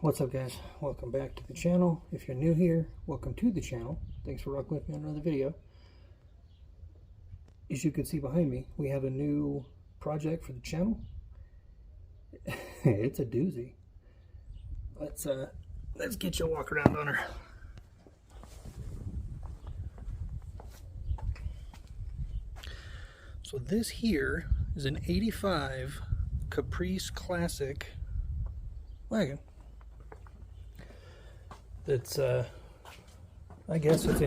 What's up, guys? Welcome back to the channel. If you're new here, welcome to the channel. Thanks for rocking with me on another video. As you can see behind me, we have a new project for the channel. It's a doozy. Let's get you a walk around on her. So this here is an 85 Caprice Classic Wagon. That's I guess it's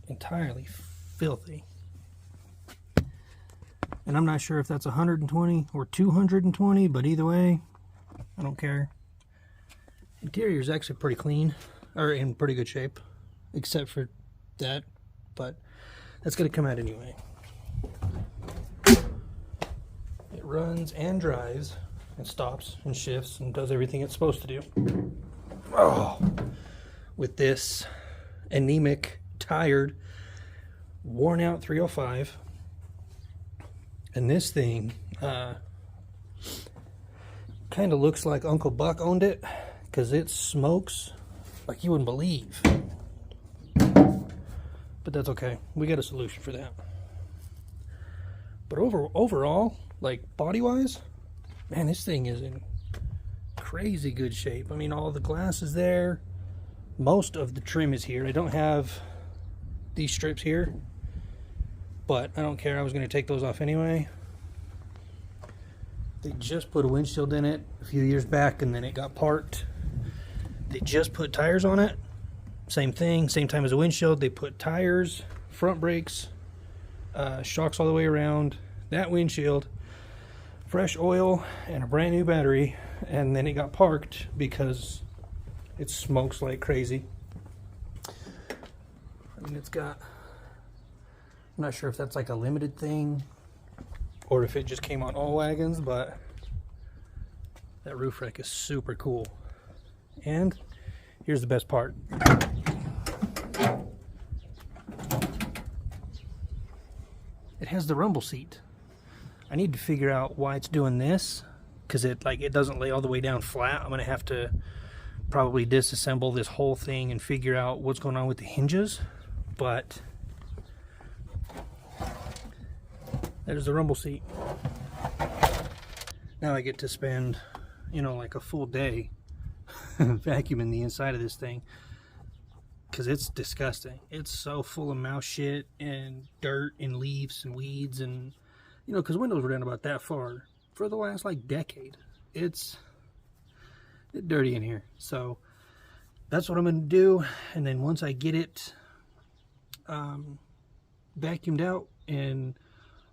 entirely filthy, and I'm not sure if that's 120 or 220, but either way, I don't care. Interior is actually pretty clean, or in pretty good shape, except for that, but that's gonna come out anyway. It runs and drives and stops and shifts and does everything it's supposed to do. Oh, with this anemic, tired, worn out 305, and this thing kind of looks like Uncle Buck owned it, because it smokes like you wouldn't believe. But that's okay, we got a solution for that. But overall, like body wise, man, this thing is in crazy good shape. I mean, all the glass is there. Most of the trim is here. I don't have these strips here, but I don't care. I was going to take those off anyway. They just put a windshield in it a few years back, and then it got parked. They just put tires on it. Same thing, same time as a windshield. They put tires, front brakes, shocks all the way around, that windshield, fresh oil, and a brand new battery, and then it got parked because it smokes like crazy. I mean, it's got, I'm not sure if that's like a limited thing or if it just came on all wagons, but that roof rack is super cool. And here's the best part. It has the rumble seat. I need to figure out why it's doing this, because it doesn't lay all the way down flat. I'm gonna have to probably disassemble this whole thing and figure out what's going on with the hinges. But there's the rumble seat. Now I get to spend, you know, like a full day vacuuming the inside of this thing, because it's disgusting. It's so full of mouse shit and dirt and leaves and weeds, and you know, because windows were down about that far for the last like decade. It's dirty in here, so that's what I'm gonna do. And then once I get it vacuumed out and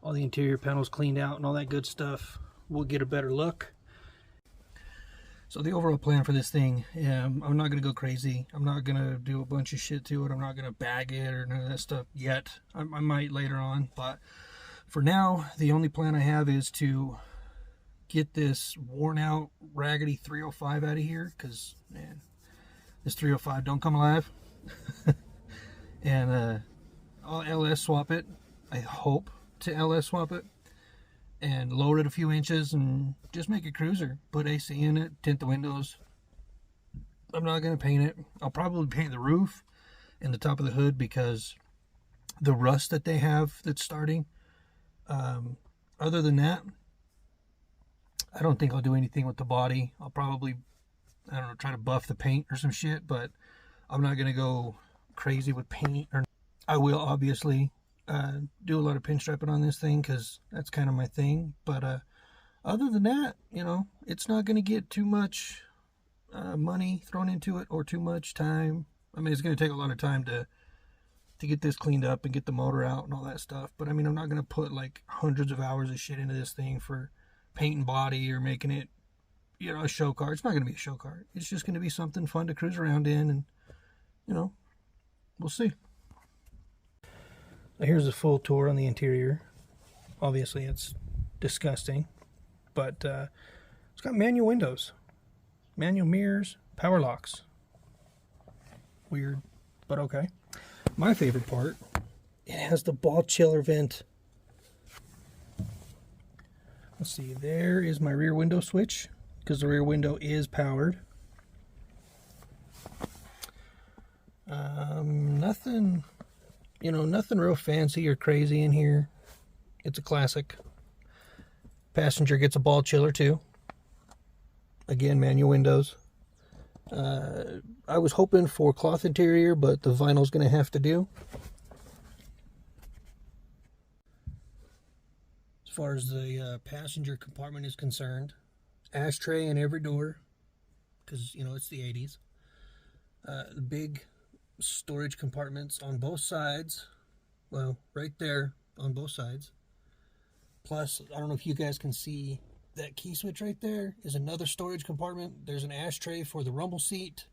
all the interior panels cleaned out and all that good stuff, we'll get a better look. So the overall plan for this thing, I'm not going to go crazy. I'm not going to do a bunch of shit to it. I'm not going to bag it or none of that stuff yet. I might later on, but for now, the only plan I have is to get this worn out, raggedy 305 out of here, because, man, this 305 don't come alive. And I'll LS swap it. I hope to LS swap it and lower it a few inches and just make a cruiser. Put AC in it, tint the windows. I'm not going to paint it. I'll probably paint the roof and the top of the hood, because the rust that they have that's starting. Other than that, I don't think I'll do anything with the body. I'll probably, I don't know, try to buff the paint or some shit, but I'm not going to go crazy with paint. Or I will obviously do a lot of pinstriping on this thing, because that's kind of my thing. But other than that, you know, it's not going to get too much money thrown into it or too much time. I mean, it's going to take a lot of time to get this cleaned up and get the motor out and all that stuff. But I mean, I'm not going to put like hundreds of hours of shit into this thing for paint and body or making it, you know, a show car. It's not going to be a show car. It's just going to be something fun to cruise around in, and you know, we'll see. Here's a full tour on the interior. Obviously it's disgusting, but it's got manual windows, manual mirrors, power locks. Weird, but okay. My favorite part, it has the ball chiller vent. Let's see, there is my rear window switch, because the rear window is powered. Nothing, nothing real fancy or crazy in here. It's a classic. Passenger gets a ball chiller too. Again, manual windows. I was hoping for cloth interior, but the vinyl's going to have to do. As far as the passenger compartment is concerned, ashtray in every door, because, it's the 80s. The big storage compartments on both sides. Well, right there on both sides. Plus, I don't know if you guys can see that key switch right there is another storage compartment. There's an ashtray for the rumble seat.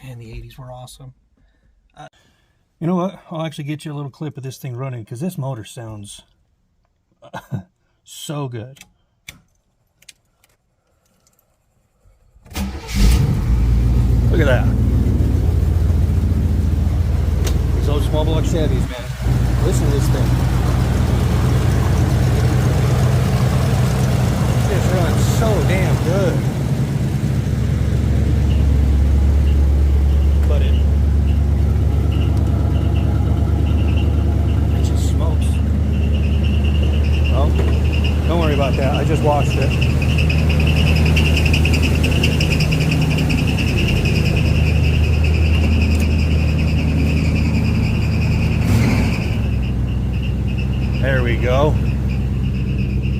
Man, the 80s were awesome. You know what? I'll actually get you a little clip of this thing running, because this motor sounds so good. Look at that. These old small block Chevys, man. Listen to this thing. It's running so damn good. But it just smokes. Well, don't worry about that. I just washed it. There we go.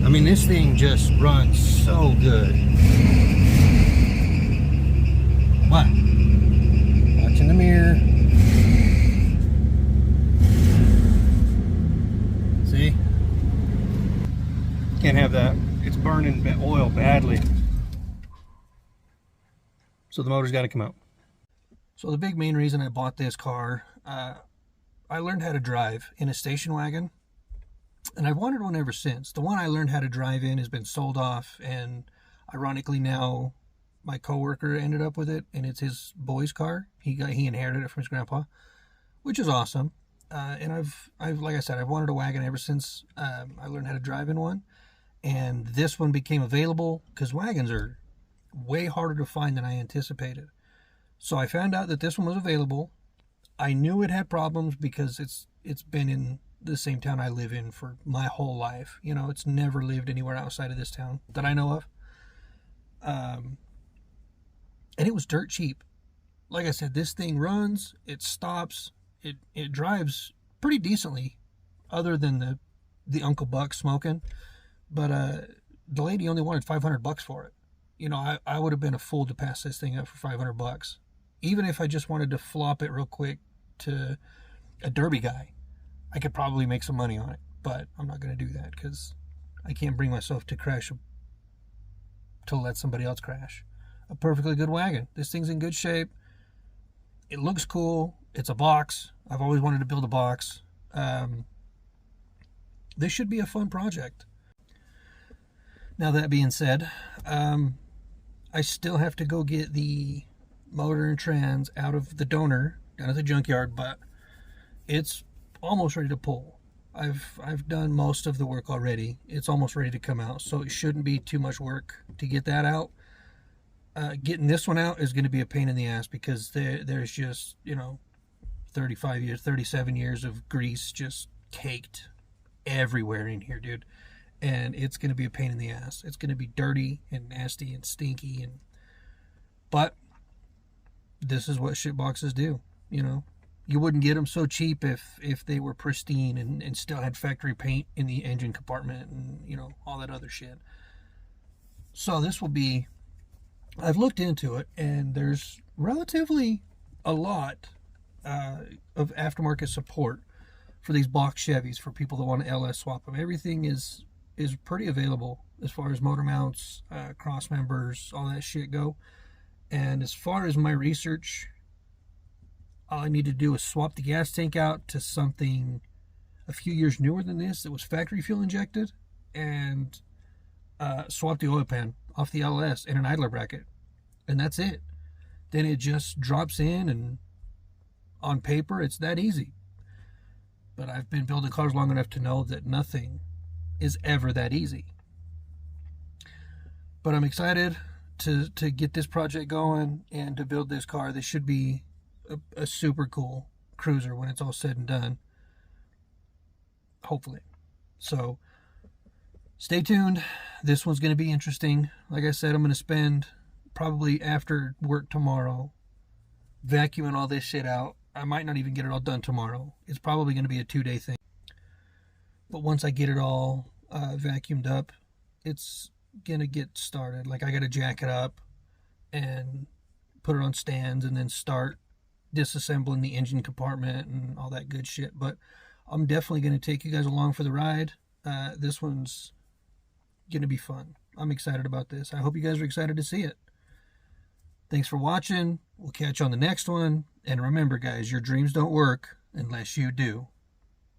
I mean, this thing just runs so good. What? Watch in the mirror. See? Can't have that. It's burning oil badly. So the motor's got to come out. So the big main reason I bought this car, I learned how to drive in a station wagon. And I've wanted one ever since. The one I learned how to drive in has been sold off, and ironically now my coworker ended up with it, and it's his boy's car. He inherited it from his grandpa, which is awesome. And I've like I said, I've wanted a wagon ever since I learned how to drive in one. And this one became available because wagons are way harder to find than I anticipated. So I found out that this one was available. I knew it had problems because it's been in the same town I live in for my whole life. It's never lived anywhere outside of this town that I know of. And it was dirt cheap. Like I said, this thing runs, it stops, it drives pretty decently, other than the Uncle Buck smoking. But the lady only wanted $500 for it. I would have been a fool to pass this thing up for $500. Even if I just wanted to flop it real quick to a derby guy, I could probably make some money on it, but I'm not going to do that because I can't bring myself to let somebody else crash a perfectly good wagon. This thing's in good shape. It looks cool. It's a box. I've always wanted to build a box. This should be a fun project. Now, that being said, I still have to go get the motor and trans out of the donor down at the junkyard, but it's almost ready to pull. I've done most of the work already. It's almost ready to come out, so it shouldn't be too much work to get that out. Getting this one out is going to be a pain in the ass because there's just 37 years of grease just caked everywhere in here, dude, and it's going to be a pain in the ass. It's going to be dirty and nasty and stinky, but this is what shit boxes do. You wouldn't get them so cheap if they were pristine and still had factory paint in the engine compartment and, all that other shit. So this will be, I've looked into it, and there's relatively a lot of aftermarket support for these box Chevys for people that want to LS swap them. Everything is pretty available as far as motor mounts, cross members, all that shit go. And as far as my research, all I need to do is swap the gas tank out to something a few years newer than this that was factory fuel injected, and swap the oil pan off the LS and an idler bracket, and that's it. Then it just drops in, and on paper it's that easy. But I've been building cars long enough to know that nothing is ever that easy. But I'm excited to get this project going and to build this car. This should be a super cool cruiser when it's all said and done. Hopefully. So stay tuned. This one's going to be interesting. Like I said, I'm going to spend probably after work tomorrow vacuuming all this shit out. I might not even get it all done tomorrow. It's probably going to be a 2-day thing. But once I get it all vacuumed up, it's going to get started. Like, I got to jack it up and put it on stands and then start disassembling the engine compartment and all that good shit. But I'm definitely going to take you guys along for the ride. This one's going to be fun. I'm excited about this. I hope you guys are excited to see it. Thanks for watching. We'll catch you on the next one. And remember, guys, your dreams don't work unless you do.